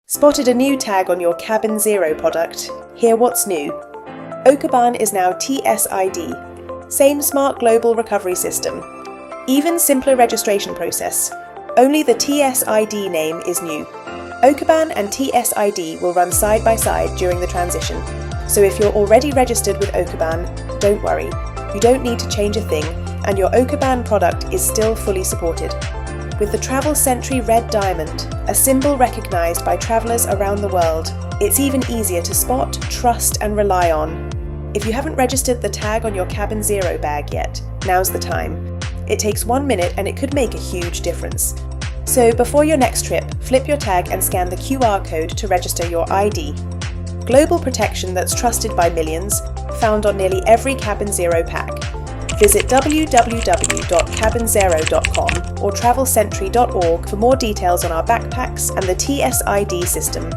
Spotted a new tag on your CabinZero product? Hear what's new. Okoban is now TSID. Same smart global recovery system. Even simpler registration process. Only the TSID name is new. Okoban and TSID will run side by side during the transition. So if you're already registered with Okoban, don't worry. You don't need to change a thing, and your Okoban product is still fully supported. With the Travel Sentry Red Diamond, a symbol recognised by travellers around the world, it's even easier to spot, trust and rely on. If you haven't registered the tag on your CabinZero bag yet, now's the time. It takes 1 minute and it could make a huge difference. So before your next trip, flip your tag and scan the QR code to register your ID. Global protection that's trusted by millions, found on nearly every CabinZero pack. Visit www.cabinzero.com or travelsentry.org for more details on our backpacks and the TSID system.